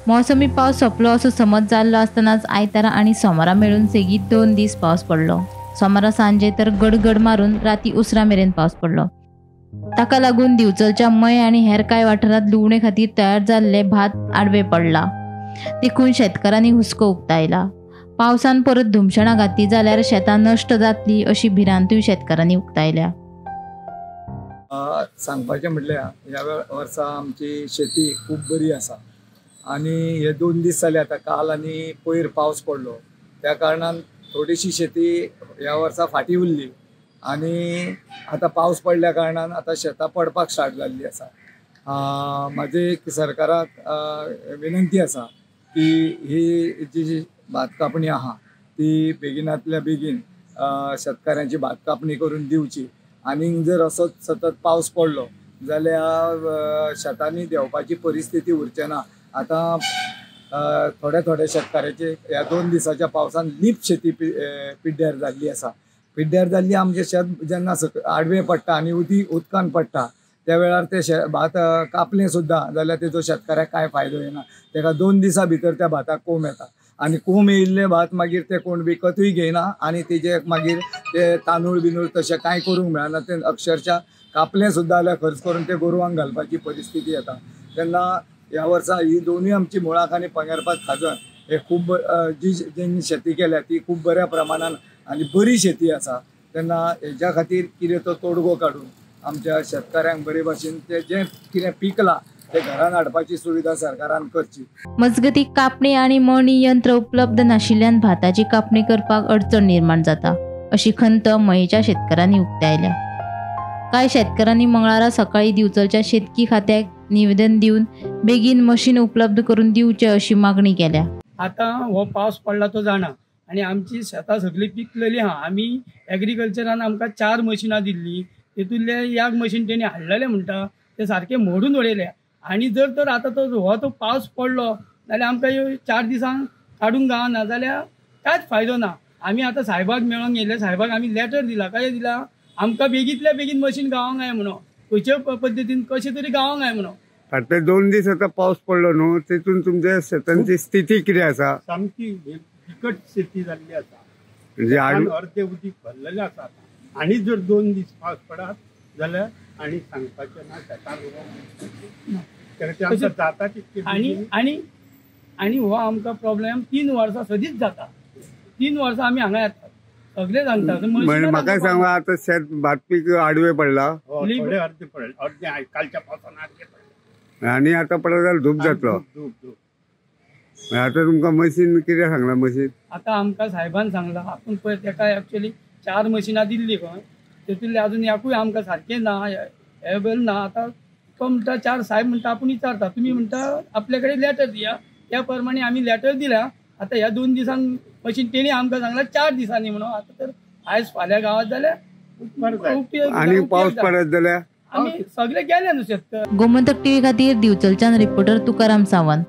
मोसमी पावस सोंपलो असो समज जाल्लो आसतनाच आयतारा आनी सोमारा मेळून सेगीत 2 दीस पावस पडलो। सोमारा सांजे तर गडगड मारून राती उसरा मेरेन पावस पडलो। ताका लागून दिवचलच्या मय आनी हेर कांय वाठारांत लुवणे खातीर तयार जाल्ले भात आडवे पडला। देखून शेतकारांनी हुस्को उक्तायला। पावसान परत धुमशणां घातली जाल्यार शेतां नश्ट जातली अशी भिरांतूय शेतकारांनी उक्तायल्या। सांगपाचें म्हटल्यार ह्या वर्सा आमची शेती खूब बरी आसा आनी हे 2 दीस जाले आतां काल आनी पयर पावस पडलो त्या कारणान थोडीशी शेती ह्या वर्सा फाटी उरली आनी आतां पावस पडल्या कारणान आतां शेतां पडपाक स्टार्ट जाल्ली आसा। म्हाजी एक सरकाराक विनंती आसा की ही जी भात कापणी आहा ती बेगिनांतल्या बेगीन शेतकाऱ्यांची भात कापणी करून दिवची। आनीक जर असोच सतत पावस पडलो जाल्यार शेतांनी देंवपाची परिस्थिती उरचे ना। आतां थोड्या शेतकाऱ्याचे ह्या 2 दिसाच्या पावसान लीप शेती पिड्ड्यार जाल्ली आसा। पिड्ड्यार जाल्ली आमचें शेत जेन्ना आडवें पडटा आनी उदकान पडटा त्या वेळार ते भात कापलें सुद्दां जाल्यार तेजो शेतकाऱ्याक कांय फायदो येना। तेका 2 दिसां भितर त्या भाताक कोंब येता आनी कोंब येयल्ले भात मागीर ते कोण विकतूय घेयना आनी तेजे मागीर ते तांदूळ बिनूळ तशें कांय करूंक मेळना। ते अक्षरशा कापलें सुद्दां जाल्यार खर्च करून ते गोरवांक घालपाची परिस्थिती येता। तेन्ना ह्या वर्सा ही दोनूय आमची मुळाक आनी पंगरपात खाजन हे खूब जेंनी शेती केल्या ती खूब बऱ्या प्रमाणान आनी बरी शेती आसा। तेन्ना हेच्या खातीर कितें तो तोडगो काडून आमच्या शेतकाऱ्यांक बरे भाशेन ते जें कितें पिकलां ते घरान हाडपाची सुविधा सरकारान करची। मजगतीं कापणी आनी मळणी यंत्र उपलब्ध नाशिल्ल्यान भाताची कापणी करपाक अडचण निर्माण जाता अशी खंत मयेच्या शेतकारांनी उक्तायल्या। कांय शेतकारांनी मंगळारा सकाळी दिवचलच्या शेतकी खात्याक निवेदन दिवन बेगीन मशीन उपलब्ध करून दिवचे अशी मागणी केल्या। आता हो पावस पडला तो जाणा आनी आमची शेतां सगळी पिकलेली आहा। आमी एग्रीकल्चरान आमकां 4 मशिनां दिल्ली तेतूंतले एक मशीन तेणी हाडलेलें म्हणटा ते सारके मोडून उडयल्या आनी जर तर आतां तो पावस पडलो जाल्यार आमकां 4 दिसांक काडूंक गावना जाल्यार कांयच फायदो ना। आमी आतां साहेबाक मेळोंक गेले, साहेबाक आमी लेटर दिला काय दिला आमकां बेगींतल्या बेगीन मशीन गावोंक जाय म्हणून, खंयच्या पद्दतीन कशें तरी गावोंक जाय म्हणून। फाटले 2 दीस आतां पावस पडलो न्हू तेतून तुमच्या शेतांची स्थिती कितें आसा? सामकी बिकट स्थिती जाल्ली आसा म्हणजे अर्धे उदीक भरलेलें आसा आनी जर 2 दीस पावस पडत जाल्यार आनी सांगपाचें ना शेतांक जाता तितके आनी हो आमकां प्रॉब्लेम 3 वर्सां सदींच जाता। 3 वर्सां आमी हांगा येतात सगळे सांगतात। म्हाका सांगा आतां शेत भात पीक आडवे पडला अर्धे कालच्या पावसान आडवे पडले आनी आतां पडत जाल्यार धूप जातलो। आतां तुमकां मशीन कितें सांगला? मशीन आतां आमकां साहेबान सांगला आपूण पळय तेका एक्चुअली 4 मशिनां दिल्ली खंय तेतूंतले अजून एकूय आमकां सारकें ना एवेलेबल ना। आतां तो म्हणटा 4 साहेब म्हणटा आपूण विचारता तुमी म्हणटा आपल्या कडेन लेटर दिया त्या प्रमाणे आमी लेटर दिल्या। आतां ह्या 2 दिसांक मशीन तेणी आमकां सांगला 4 दिसांनी म्हणून। आतां तर आयज फाल्यां गावात जाल्यार आनी पावस पडत जाल्यार आमी सगळे गेले न्हू शेतकार। गोमंतक टीव्ही खातीर दिवचलच्यान रिपोर्टर तुकाराम सावंत।